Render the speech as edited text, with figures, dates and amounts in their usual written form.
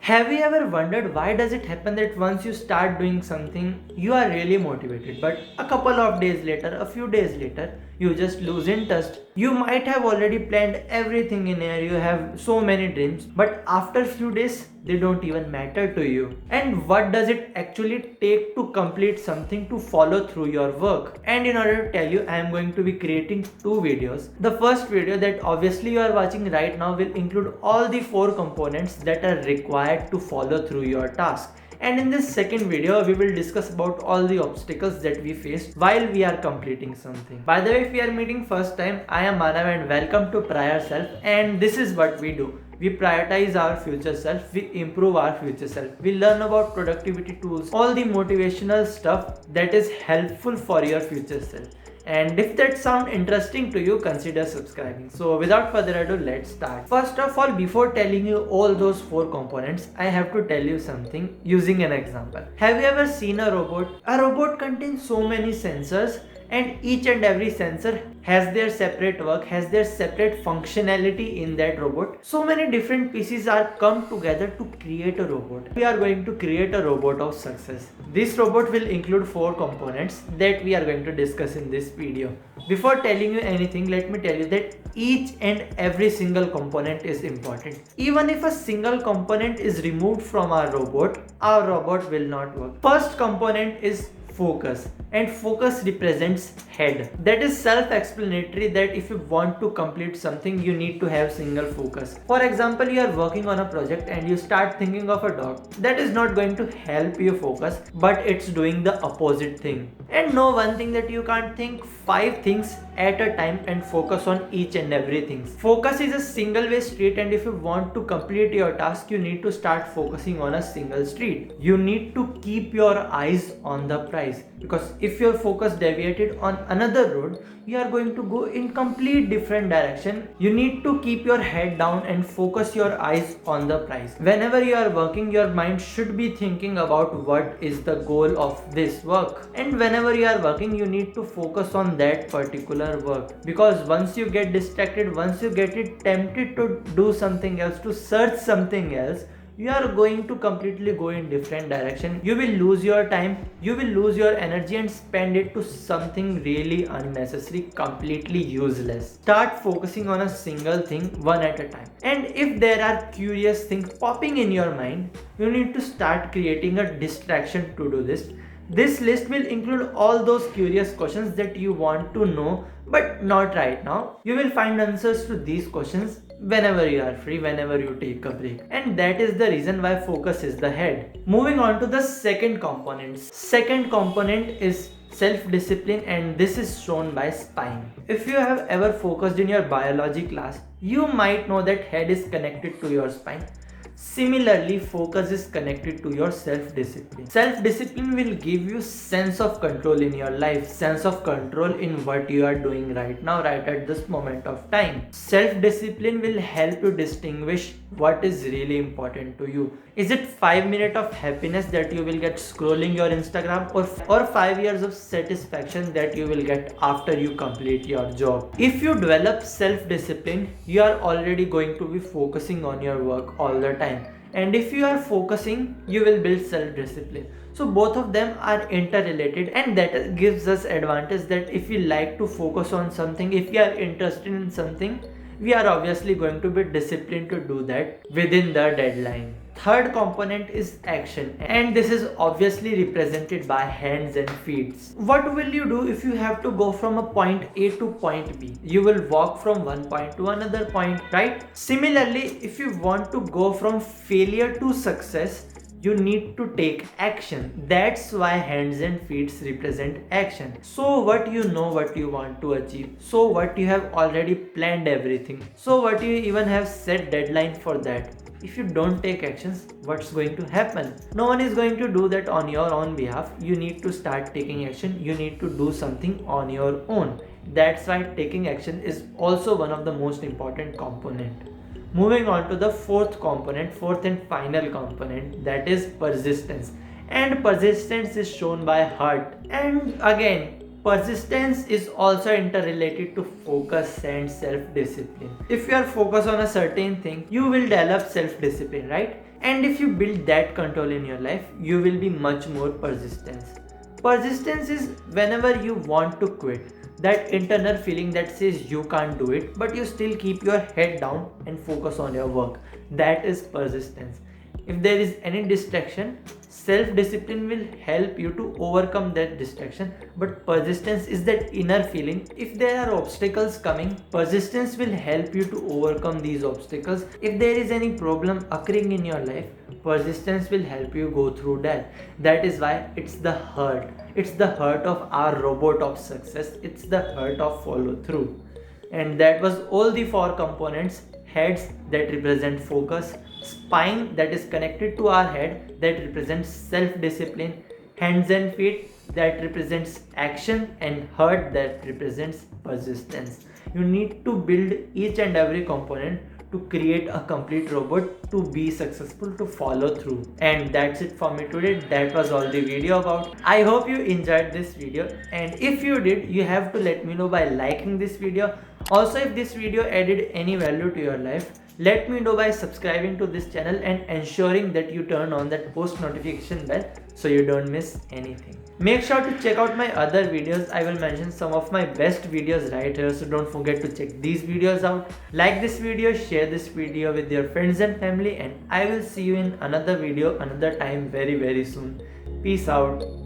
Have you ever wondered why does it happen that once you start doing something, you are really motivated, but a couple of days later, a few days later, you just lose interest. You might have already planned everything in here, you have so many dreams, but after few days, they don't even matter to you. And what does it actually take to complete something, to follow through your work? And in order to tell you, I am going to be creating two videos. The first video that obviously you are watching right now will include all the four components that are required to follow through your task. And in this second video, we will discuss about all the obstacles that we faced while we are completing something. By the way, if we are meeting first time, I am Manav and welcome to Prior Self, and this is what we do. We prioritize our future self, we improve our future self, we learn about productivity tools, all the motivational stuff that is helpful for your future self. And if that sounds interesting to you, consider subscribing. So without further ado, let's start. First of all, before telling you all those four components, I have to tell you something using an example. Have you ever seen a robot? A robot contains so many sensors, and each and every sensor has their separate work, has their separate functionality in that robot. So many different pieces are come together to create a robot. We are going to create a robot of success. This robot will include four components that we are going to discuss in this video. Before telling you anything, let me tell you that each and every single component is important. Even if a single component is removed from our robot will not work. First component is focus, and focus represents head. That is self-explanatory that if you want to complete something, you need to have single focus. For example, you are working on a project and you start thinking of a dog. That is not going to help you focus, but it's doing the opposite thing. And know one thing, that you can't think five things at a time and focus on each and everything. Focus is a single way street, and if you want to complete your task, you need to start focusing on a single street. You need to keep your eyes on the prize, because if your focus deviated on another road, you are going to go in complete different direction. You need to keep your head down and focus your eyes on the prize. Whenever you are working, your mind should be thinking about what is the goal of this work, and whenever you are working, you need to focus on that particular work, because once you get distracted, once you get it tempted to do something else, to search something else, you are going to completely go in different direction. You will lose your time, you will lose your energy and spend it to something really unnecessary, completely useless. Start focusing on a single thing, one at a time. And if there are curious things popping in your mind, you need to start creating a distraction to do this. This list will include all those curious questions that you want to know, but not right now. You will find answers to these questions whenever you are free, whenever you take a break. And that is the reason why focus is the head. Moving on to the second component. Second component is self-discipline, and this is shown by spine. If you have ever focused in your biology class, you might know that head is connected to your spine. Similarly, focus is connected to your self-discipline. Self-discipline will give you sense of control in your life, sense of control in what you are doing right now, right at this moment of time. Self-discipline will help you distinguish what is really important to you. Is it 5 minutes of happiness that you will get scrolling your Instagram, or 5 years of satisfaction that you will get after you complete your job? If you develop self-discipline, you are already going to be focusing on your work all the time. And if you are focusing, you will build self-discipline. So both of them are interrelated, and that gives us advantage that if we like to focus on something, if we are interested in something, we are obviously going to be disciplined to do that within the deadline. Third component is action, and this is obviously represented by hands and feet. What will you do if you have to go from a point A to point B? You will walk from one point to another point, right? Similarly, if you want to go from failure to success, you need to take action. That's why hands and feet represent action. So what you know what you want to achieve. So what you have already planned everything. So what you even have set deadline for that. If you don't take actions, what's going to happen? No one is going to do that on your own behalf. You need to start taking action. You need to do something on your own. That's why taking action is also one of the most important component. Moving on to the fourth component, fourth and final component, that is persistence. And persistence is shown by heart. And again, persistence is also interrelated to focus and self-discipline. If you are focused on a certain thing, you will develop self-discipline, right? And if you build that control in your life, you will be much more persistent. Persistence is whenever you want to quit, that internal feeling that says you can't do it, but you still keep your head down and focus on your work. That is persistence. If there is any distraction, self discipline will help you to overcome that distraction, but persistence is that inner feeling. If there are obstacles coming, persistence will help you to overcome these obstacles. If there is any problem occurring in your life, persistence will help you go through that. That is why it's the heart. It's the heart of our robot of success. It's the heart of follow through. And that was all the four components: heads that represent focus, spine that is connected to our head that represents self discipline, hands and feet that represents action, and heart that represents persistence. You need to build each and every component to create a complete robot to be successful, to follow through. And that's it for me today. That was all the video about. I hope you enjoyed this video, and if you did, you have to let me know by liking this video. Also, if this video added any value to your life, let me know by subscribing to this channel and ensuring that you turn on that post notification bell so you don't miss anything. Make sure to check out my other videos. I will mention some of my best videos right here, so don't forget to check these videos out. Like this video, share this video with your friends and family, and I will see you in another video another time very soon. Peace out.